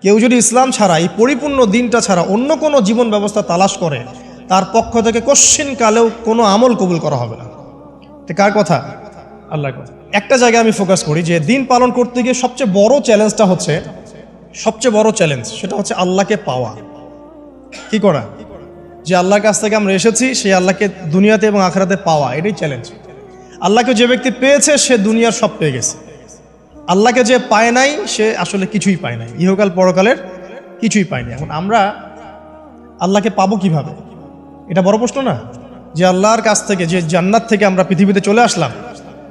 কেউ যদি ইসলাম ছাড়া, এই পরিপূর্ণ দিনটা ছাড়া অন্য কোনো জীবন ব্যবস্থা তালাশ করে, তার পক্ষ থেকে কশ্চিনকালেও কোনো আমল কবুল করা হবে না। তো কার কথা? আল্লাহর কথা। একটা জায়গায় আমি ফোকাস করি যে দিন পালন করতে গিয়ে সবচেয়ে বড় চ্যালেঞ্জটা হচ্ছে, সেটা হচ্ছে আল্লাহকে পাওয়া। কি করা? যে আল্লাহর কাছ থেকে আমরা এসেছি, সেই আল্লাহকে দুনিয়াতে এবং আখিরাতে পাওয়া, এটাই চ্যালেঞ্জ। আল্লাহকে যে ব্যক্তি পেয়েছে সে দুনিয়ার সব পেয়ে গেছে। আল্লাহকে যে পায় নাই সে আসলে কিছুই পায় নাই, ইহকাল পরকালের কিছুই পায়নি। এখন আমরা আল্লাহকে পাবো কিভাবে? এটা বড় প্রশ্ন না? যে আল্লাহর কাছ থেকে, যে জান্নাত থেকে আমরা পৃথিবীতে চলে আসলাম,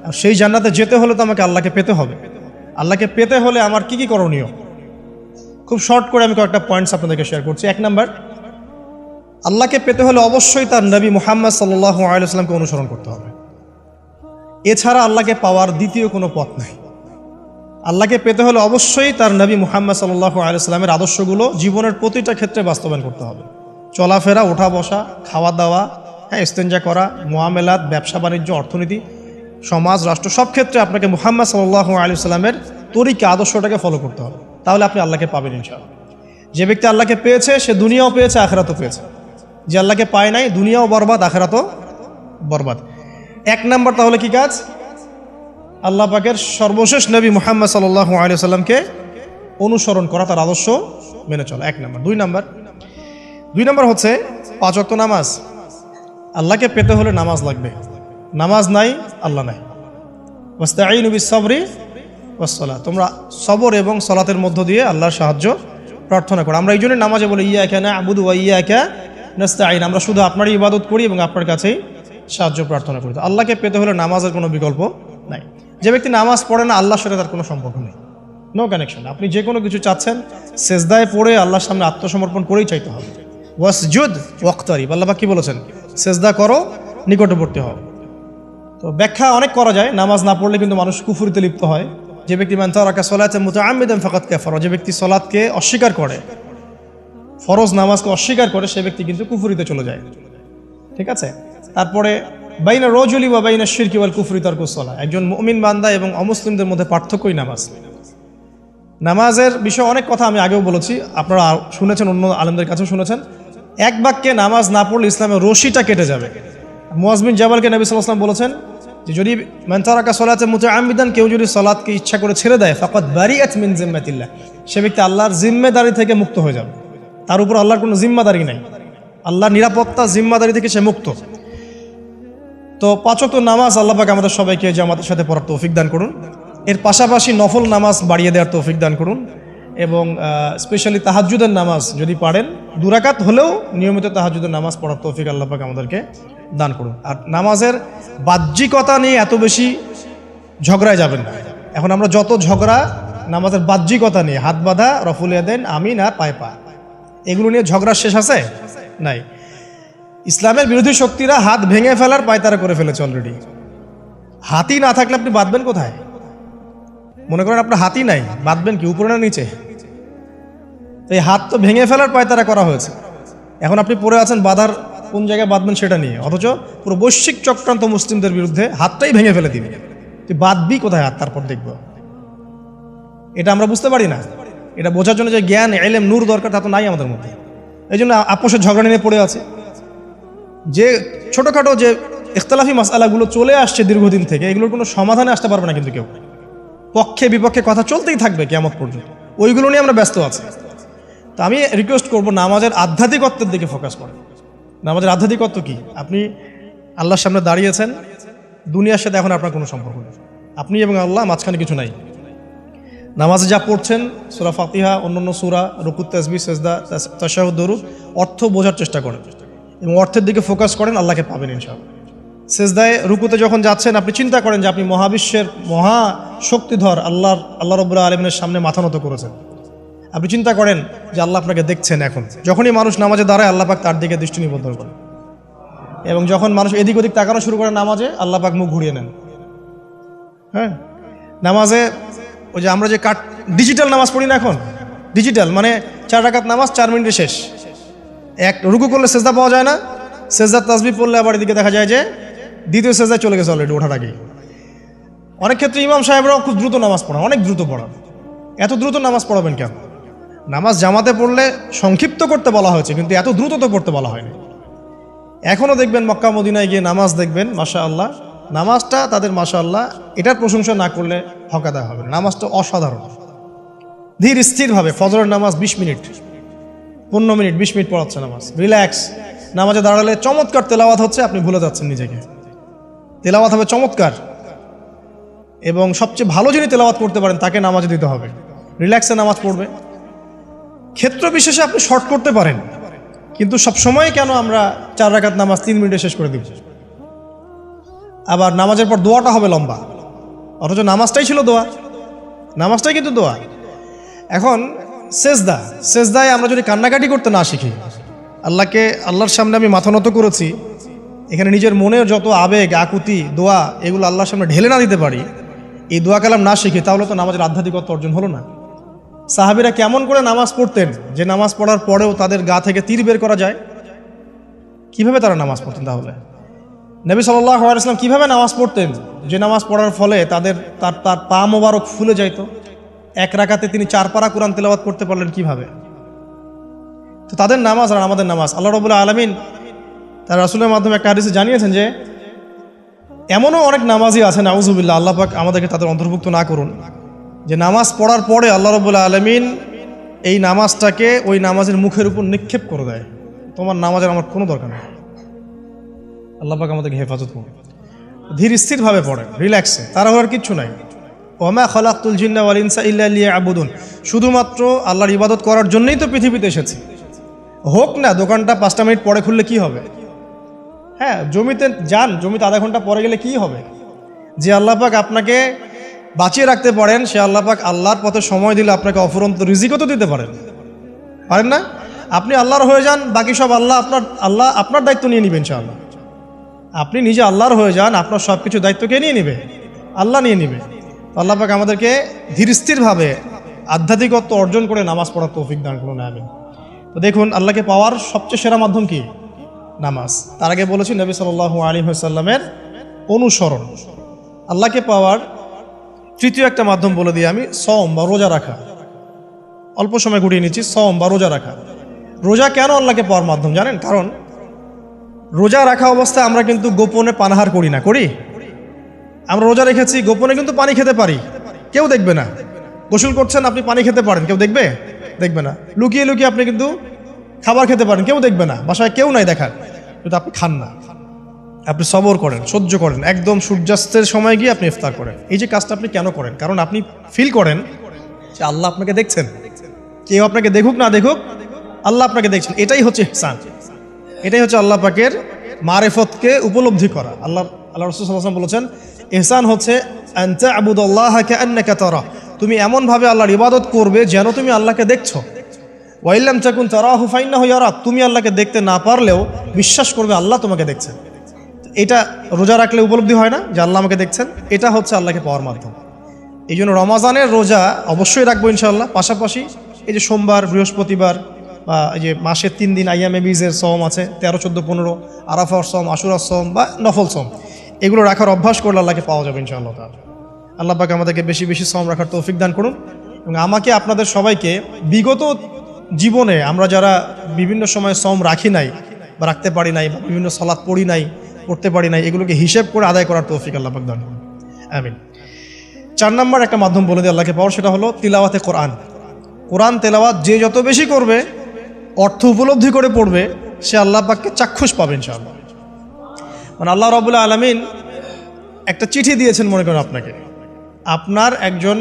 আর সেই জান্নাতে যেতে হলে তো আমাকে আল্লাহকে পেতে হবে। আল্লাহকে পেতে হলে আমার কি কি করণীয়? খুব শর্ট করে আমি কয়েকটা পয়েন্টস আপনাদেরকে শেয়ার করছি। 1 নাম্বার, আল্লাহকে পেতে হলে অবশ্যই তার নবী মুহাম্মদ সাল্লাল্লাহু আলাইহি ওয়াসাল্লামকে অনুসরণ করতে হবে। এছাড়া আল্লাহকে পাওয়ার দ্বিতীয় কোনো পথ নাই। আল্লাহকে পেতে হলে অবশ্যই তার নবী মুহাম্মদ সাল্লাল্লাহু আলাইহি ওয়াসাল্লামের আদর্শগুলো জীবনের প্রতিটা ক্ষেত্রে বাস্তবায়ন করতে হবে। চলাফেরা, ওঠা বসা, খাওয়া দাওয়া, ইস্তেঞ্জা করা, মুআমালাত, ব্যবসা বাণিজ্য, অর্থনীতি, সমাজ, রাষ্ট্র, সব ক্ষেত্রে আপনাকে মুহাম্মদ সাল্লাল্লাহু আলাইহি ওয়াসাল্লামের তরিকা, আদর্শটাকে ফলো করতে হবে। তাহলে আপনি আল্লাহকে পাবেন ইনশাআল্লাহ। যে ব্যক্তি আল্লাহকে পেয়েছে সে দুনিয়াও পেয়েছে, আখিরাতও পেয়েছে। যে আল্লাহকে পায় নাই, দুনিয়াও বরবাদ, আখিরাতও বরবাদ। 1 নাম্বার তাহলে কি কাজ? আল্লাহ পাকের সর্বশেষ নবী মুহাম্মদ সাল্লাল্লাহু আলাইহি ওয়াসাল্লামকে অনুসরণ করা, তার আদর্শ মেনে চলা, 1 নাম্বার। 2 নাম্বার হচ্ছে 5 ওয়াক্ত নামাজ। আল্লাহকে পেতে হলে নামাজ লাগবে। নামাজ নাই, আল্লাহ নাই। ওয়াস্তাঈনু বিস-সাবরি ওয়াস-সালাত, তোমরা সবর এবং সালাতের মধ্য দিয়ে আল্লাহর সাহায্য প্রার্থনা করো। আমরা এই জন্য নামাজে বলি ইয়াকা না'বুদু ওয়া ইয়াকা নাস্তাঈন, আমরা শুধু আপনারই ইবাদত করি এবং আপনার কাছেই সাহায্য প্রার্থনা করি। তো আল্লাহকে পেতে হলে নামাজের কোনো বিকল্প নাই। যে ব্যক্তি নামাজ পড়ে না, আল্লাহর সাথে তার কোনো সম্পর্ক নেই, নো কানেকশন। আপনি যে কোনো কিছু চাচ্ছেন, সেজদায় পড়ে আল্লাহর সামনে আত্মসমর্পণ করেই চাইতে হবে। ওয়াসজুদ ওয়াক্তারিব, আল্লাহ পাক কি বলেছেন? সেজদা করো, নিকটবর্তী হও। তো ব্যাখ্যা অনেক করা যায়। নামাজ না পড়লে কিন্তু মানুষ কুফরিতে লিপ্ত হয়। যে ব্যক্তি মান তারাকা সালাতান মুতাআম্মিদান ফাকাদ কাফারা, যে ব্যক্তি সালাতকে অস্বীকার করে, ফরজ নামাজকে অস্বীকার করে, সে ব্যক্তি কিন্তু কুফরিতে চলে যায়। ঠিক আছে? তারপরে বাইনা রাজুলি ওয়া বাইনা শিরকি ওয়াল কুফরি তারকুস সালাহ, একজন মুমিন বান্দা এবং অমুসলিমদের মধ্যে পার্থক্যই নামাজ। নামাজের বিষয়ে অনেক কথা আমি আগেও বলেছি, আপনারা শুনেছেন, অন্য আলেমদের কাছেও শুনেছেন। এক বাক্যে নামাজ না পড়লে ইসলামের রশিটা কেটে যাবে। মুআয বিন জাবালকে নবী সাল্লাল্লাহু আলাইহি ওয়াসাল্লাম বলেছেন যে যদি মান তারাকা সালাতান মুতাআম্মিদান, কেউ যদি সালাতকে ইচ্ছা করে ছেড়ে দেয়, ফাকাদ বারিআত মিন জিম্মাতিল্লাহ, সে ব্যক্তি আল্লাহর জিম্মেদারি থেকে মুক্ত হয়ে যাবে। তার উপর আল্লাহর কোনো জিম্মাদারি নাই, আল্লাহর নিরাপত্তা, জিম্মাদারি থেকে সে মুক্ত। তো 5 ওয়াক্ত নামাজ আল্লাহ পাক আমাদের সবাইকে জামাতের সাথে পড়ার তৌফিক দান করুন। এর পাশাপাশি নফল নামাজ বাড়িয়ে দেওয়ার তৌফিক দান করুন, এবং স্পেশালি তাহাজ্জুদের নামাজ যদি পারেন 2 রাকাত হলেও নিয়মিত তাহাজ্জুদের নামাজ পড়ার তৌফিক আল্লাহ পাক আমাদেরকে দান করুন। আর নামাজের বাহ্যিকতা নিয়ে এত বেশি ঝগড়ায় যাবেন না। এখন আমরা যত ঝগড়া নামাজের বাহ্যিকতা নিয়ে, হাত বাঁধা, রফুল ইয়াদাইন, আমিন আর পায়ে পা, এগুলো নিয়ে ঝগড়া শেষ আছে? নাই। ইসলামের বিরোধী শক্তিরা হাত ভেঙে ফেলার পায়তারা করে ফেলেছে অলরেডি। হাতই না থাকলে আপনি বাঁধবেন কোথায়? মনে করেন আপনার হাতই নাই, বাঁধবেন কি উপরে না নিচে? এই হাত তো ভেঙে ফেলার পায়তারা করা হয়েছে। এখন আপনি পড়ে আছেন বাঁধার কোন জায়গায় বাঁধবেন সেটা নিয়ে, অথচ পুরো বৈশ্বিক চক্রান্ত মুসলিমদের বিরুদ্ধে হাতটাই ভেঙে ফেলে দিবে। তুই বাঁধবি কোথায় হাত? তারপর দেখব। এটা আমরা বুঝতে পারি না। এটা বোঝার জন্য যে জ্ঞান, ইলম, নূর দরকার, তা তো নাই আমাদের মধ্যে। এই জন্য আপোষের ঝগড়া নিয়ে পড়ে আছে। যে ছোটোখাটো যে ইখতিলাফি মাসআলাগুলো চলে আসছে দীর্ঘদিন থেকে, এগুলোর কোনো সমাধানে আসতে পারবে না কিন্তু কেউ। পক্ষে বিপক্ষে কথা চলতেই থাকবে কিয়ামত পর্যন্ত, ওইগুলো নিয়ে আমরা ব্যস্ত আছি। তো আমি রিকোয়েস্ট করব, নামাজের আধ্যাত্মিকত্বের দিকে ফোকাস করেন। নামাজের আধ্যাত্মিকত্ব কি? আপনি আল্লাহর সামনে দাঁড়িয়েছেন, দুনিয়ার সাথে এখন আপনার কোনো সম্পর্ক নেই, আপনি এবং আল্লাহ, মাঝখানে কিছু নাই। নামাজে যা পড়ছেন, সূরা ফাতিহা, অন্যান্য সূরা, রুকুত, তাসবিহ, সিজদা, তাশাহুদ, দরুদ, অর্থ বোঝার চেষ্টা করেন এবং অর্থের দিকে ফোকাস করেন, আল্লাহকে পাবেন ইনশাআল্লাহ। সিজদায়, রুকুতে যখন যাচ্ছেন, আপনি চিন্তা করেন যে আপনি মহাবিশ্বের মহা শক্তিধর আল্লাহ রাব্বুল আলামিনের সামনে মাথা নত করেছেন। আপনি চিন্তা করেন যে আল্লাহ আপনাকে দেখছেন। এখন যখনই মানুষ নামাজে দাঁড়ায়, আল্লাহ পাক তার দিকে দৃষ্টি নিবদ্ধ করেন, এবং যখন মানুষ এদিক ওদিক তাকানো শুরু করে নামাজে, আল্লাহ পাক মুখ ঘুরিয়ে নেন। হ্যাঁ, নামাজে ওই যে আমরা যে ডিজিটাল নামাজ পড়ি না, এখন ডিজিটাল মানে 4 রাকাত নামাজ 4 মিনিটে শেষ। এক রুকু করলে সেজদা পাওয়া যায় না, সেজদার তাসবিহ পড়লে আবার এদিকে দেখা যায় যে দ্বিতীয় সেজদায় চলে গেছে অলরেডি ওঠার আগে। অনেক ক্ষেত্রে ইমাম সাহেবরাও খুব দ্রুত নামাজ পড়ান, অনেক দ্রুত পড়ান। এত দ্রুত নামাজ পড়াবেন কেন? নামাজ জামাতে পড়লে সংক্ষিপ্ত করতে বলা হয়েছে, কিন্তু এত দ্রুত তো পড়তে বলা হয়নি। এখনও দেখবেন মক্কা মদিনায় গিয়ে নামাজ দেখবেন, মাশাআল্লাহ, নামাজটা তাদের মাশাআল্লাহ এটার প্রশংসা না করলে হকাদা হবে। নামাজটা অসাধারণ, ধীর স্থিরভাবে ফজরের নামাজ 20 মিনিট 15 মিনিট 20 মিনিট পড়াচ্ছে নামাজ, রিল্যাক্স। নামাজে দাঁড়ালে চমৎকার তেলাওয়াত হচ্ছে, আপনি ভুলে যাচ্ছেন নিজেকে। তেলাওয়াত হবে চমৎকার, এবং সবচেয়ে ভালো যিনি তেলাওয়াত করতে পারেন তাকে নামাজে দিতে হবে। রিল্যাক্সে নামাজ পড়বে। ক্ষেত্র বিশেষে আপনি শর্ট করতে পারেন, কিন্তু সবসময় কেন আমরা 4 রাকাত নামাজ 3 মিনিটে শেষ করে দিব? আবার নামাজের পর দোয়াটা হবে লম্বা, অথচ নামাজটাই ছিল দোয়া, নামাজটাই কিন্তু দোয়া। এখন সেজদায় আমরা যদি কান্নাকাটি করতে না শিখি, আল্লাহর সামনে আমি মাথা নত করেছি, এখানে নিজের মনের যত আবেগ আকুতি দোয়া এগুলো আল্লাহর সামনে ঢেলে না দিতে পারি, এই দোয়া কালাম না শিখি, তাহলে তো নামাজের আধ্যাত্মিকতা অর্জন হলো না। সাহাবীরা কেমন করে নামাজ পড়তেন যে নামাজ পড়ার পরেও তাদের গা থেকে তীর বের করা যায়? কিভাবে তারা নামাজ পড়তেন? তাহলে নবী সাল্লাল্লাহু আলাইহি ওয়াসাল্লাম কিভাবে নামাজ পড়তেন যে নামাজ পড়ার ফলে তার পা মোবারক ফুলে যাইত? 1 রাকাতে তিনি 4 পারা কোরআন তেলাওয়াত করতে পারলেন কিভাবে? তো তাদের নামাজ আর আমাদের নামাজ, আল্লাহ রাব্বুল আলামিন তার রাসূলের মাধ্যমে একটা হাদিসে জানিয়েছেন যে এমনও অনেক নামাজি আছে, নাউযুবিল্লাহ, আল্লাহ পাক আমাদেরকে তাদের অন্তর্ভুক্ত না করুন, যে নামাজ পড়ার পরে আল্লাহ রাব্বুল আলামিন এই নামাজটাকে ওই নামাজের মুখের উপর নিক্ষেপ করে দেয়, তোমার নামাজের আমার কোনো দরকার নেই। আল্লাহ পাক আমাদেরকে হেফাজত করুন। ধীর স্থিরভাবে পড়েন, রিল্যাক্সে, তাড়াহুড়ার কিচ্ছু নাই। ওমা খালাকতুল জিন্না ওয়াল ইনসা ইল্লা লিয়াবুদুন, শুধুমাত্র আল্লাহর ইবাদত করার জন্যই তো পৃথিবীতে এসেছি। হোক না দোকানটা 5টা মিনিট পরে খুললে কি হবে? হ্যাঁ, জমিতে যান, জমিতে আধা ঘন্টা পরে গেলে কি হবে? যে আল্লাহ পাক আপনাকে বাঁচিয়ে রাখতে পারেন, সে আল্লাহ পাক আল্লাহর পথে সময় দিলে আপনাকে অফুরন্ত রিজিকও তো দিতে পারেন না? আপনি আল্লাহর হয়ে যান, বাকি সব আল্লাহ আপনার দায়িত্ব নিয়ে নেবেন ইনশাআল্লাহ। আপনি নিজে আল্লাহর হয়ে যান, আপনার সব কিছু দায়িত্ব কে নিয়ে নেবে? আল্লাহ নিয়ে নেবে। আল্লাহ পাক আমাদেরকে ধীর স্থিরভাবে আধ্যাত্মিকত্ব অর্জন করে নামাজ পড়ার তৌফিক দান করুন, আমিন। তো দেখুন, আল্লাহকে পাওয়ার সবচেয়ে সেরা মাধ্যম কি? নামাজ। তার আগে বলেছি নবী সাল্লাল্লাহু আলাইহি ওয়াসাল্লামের অনুসরণ। আল্লাহকে পাওয়ার তৃতীয় একটা মাধ্যম বলে দিই আমি, সওম বা রোজা রাখা। অল্প সময় ঘুরিয়ে নিচ্ছি, সওম বা রোজা রাখা। রোজা কেন আল্লাহকে পাওয়ার মাধ্যম জানেন? কারণ রোজা রাখা অবস্থায় আমরা কিন্তু গোপনে পানাহার করি না, করি? আমরা রোজা রেখেছি, গোপনে কিন্তু পানি খেতে পারি, কেউ দেখবে না। গোসল করছেন, আপনি পানি খেতে পারেন, কেউ দেখবে না। লুকিয়ে লুকিয়ে আপনি কিন্তু খাবার খেতে পারেন, কেউ দেখবে না, বাসায় কেউ নাই দেখার, কিন্তু আপনি খান না। আপনি সবর করেন, সহ্য করেন, একদম সূর্যাস্তের সময় গিয়ে আপনি ইফতার করেন। এই যে কাজটা আপনি কেন করেন? কারণ আপনি ফিল করেন যে আল্লাহ আপনাকে দেখছেন। কেউ আপনাকে দেখুক না দেখুক, আল্লাহ আপনাকে দেখছেন। এটাই হচ্ছে ইহসান, এটাই হচ্ছে আল্লাহ পাকের মারিফতকে উপলব্ধি করা। আল্লাহ রাসূল সাল্লাল্লাহু আলাইহি ওয়াসাল্লাম বলেছেন, ইহসান হচ্ছে আন তা'বুদাল্লাহা কাআন্নাকা তারা, তুমি এমনভাবে আল্লাহর ইবাদত করবে যেন তুমি আল্লাহকে দেখছো। ওয়া ইল্লাম তাকুন তারাহু ফাইন্নাহু ইয়ারাক, তুমি আল্লাহকে দেখতে না পারলেও বিশ্বাস করবে আল্লাহ তোমাকে দেখছেন। এটা রোজা রাখলে উপলব্ধি হয় না যে আল্লাহ আমাকে দেখছেন? এটা হচ্ছে আল্লাহকে পাওয়ার মাধ্যম। এই জন্য রমাজানের রোজা অবশ্যই রাখবো ইনশাআল্লাহ। পাশাপাশি এই যে সোমবার, বৃহস্পতিবার বা এই যে মাসের 3 দিন আইয়ামে বীজের সওম আছে, 13, 14, 15, আরাফার সওম, আশুরার সওম বা নফল সওম, এগুলো রাখার অভ্যাস করলে আল্লাহকে পাওয়া যাবে ইনশাআল্লাহ তাআলা। আল্লাহ পাক আমাদেরকে বেশি বেশি সওম রাখার তৌফিক দান করুন, এবং আমাকে আপনাদের সবাইকে বিগত জীবনে আমরা যারা বিভিন্ন সময় সওম রাখি নাই বা রাখতে পারি নাই, বা বিভিন্ন সালাত পড়তে পারি নাই, এগুলোকে হিসেব করে আদায় করার তৌফিক আল্লাহ পাক দান করুন, আমিন। 4 নম্বর একটা মাধ্যম বলে দিই আল্লাহকে পাওয়ার, সেটা হলো তিলাওয়াতে কোরআন। কোরআন তেলাওয়াত যে যত বেশি করবে, অর্থ উপলব্ধি করে পড়বে, সে আল্লাহ পাককে চাক্ষুষ পাবে ইনশাআল্লাহ। মানে আল্লাহ রাব্বুল আলামিন একটা চিঠি দিয়েছেন, মনে করেন আপনাকে, আপনার একজন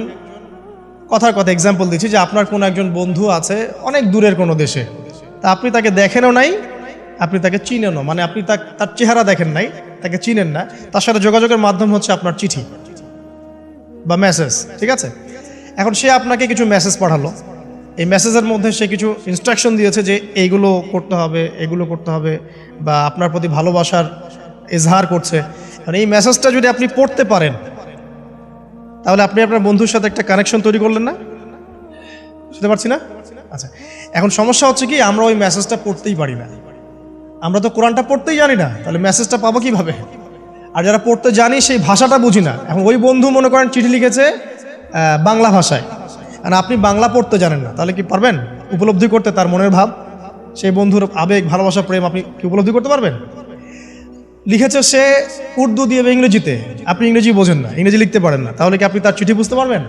কথার কথা এক্সাম্পল দিচ্ছি, যে আপনার কোনো একজন বন্ধু আছে অনেক দূরের কোনো দেশে, তা আপনি তাকে দেখেনও নাই, আপনি তাকে চিনেনও, মানে আপনি তার চেহারা দেখেন নাই, তাকে চিনেন না, তার সাথে যোগাযোগের মাধ্যম হচ্ছে আপনার চিঠি বা মেসেজ, ঠিক আছে? এখন সে আপনাকে কিছু মেসেজ পাঠালো, এই মেসেজের মধ্যে সে কিছু ইনস্ট্রাকশন দিয়েছে যে এইগুলো করতে হবে, এগুলো করতে হবে, বা আপনার প্রতি ভালোবাসার ইজহার করছে। মানে এই মেসেজটা যদি আপনি পড়তে পারেন, তাহলে আপনি আপনার বন্ধুর সাথে একটা কানেকশন তৈরি করলেন না? বুঝতে পারছি না? আচ্ছা, এখন সমস্যা হচ্ছে কি, আমরা ওই মেসেজটা পড়তেই পারি না। আমরা তো কোরআনটা পড়তেই জানি না, তাহলে মেসেজটা পাবো কিভাবে? আর যারা পড়তে জানি সেই ভাষাটা বুঝি না। এখন ওই বন্ধু মনে করেন চিঠি লিখেছে বাংলা ভাষায়, আর আপনি বাংলা পড়তে জানেন না, তাহলে কি পারবেন? উপলব্ধি করতে তার মনের ভাব, সেই বন্ধুর আবেগ, ভালোবাসা, প্রেম আপনি কি উপলব্ধি করতে পারবেন? লিখেছে সে উর্দু দিয়ে বা ইংরেজিতে, আপনি ইংরেজি বোঝেন না, ইংরেজি লিখতে পারেন না, তাহলে কি আপনি তার চিঠি বুঝতে পারবেন?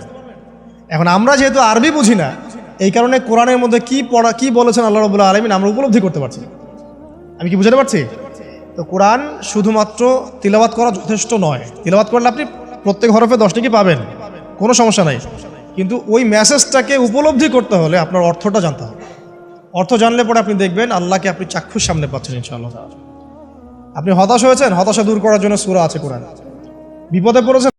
এখন আমরা যেহেতু আরবি বুঝি না, এই কারণে কোরআনের মধ্যে কি বলেছেন আল্লাহ রাব্বুল আলামিন আমরা উপলব্ধি করতে পারছি। আমি কি বুঝাতে পারছি? তো কোরআন শুধুমাত্র তিলাওয়াত করা যথেষ্ট নয়। তিলাওয়াত করলে আপনি প্রত্যেক হরফে 10 টাকা পাবেন, কোনো সমস্যা নাই, কিন্তু ওই মেসেজটাকে উপলব্ধি করতে হলে আপনার অর্থটা জানতে হবে। অর্থ জানলে পরে আপনি দেখবেন আল্লাহকে আপনি চাক্ষুষ সামনে পাচ্ছেন ইনশাআল্লাহ। আপনি হতাশ হয়েছেন, হতাশা দূর করার জন্য সূরা আছে কোরআন। বিপদে পড়েছেন,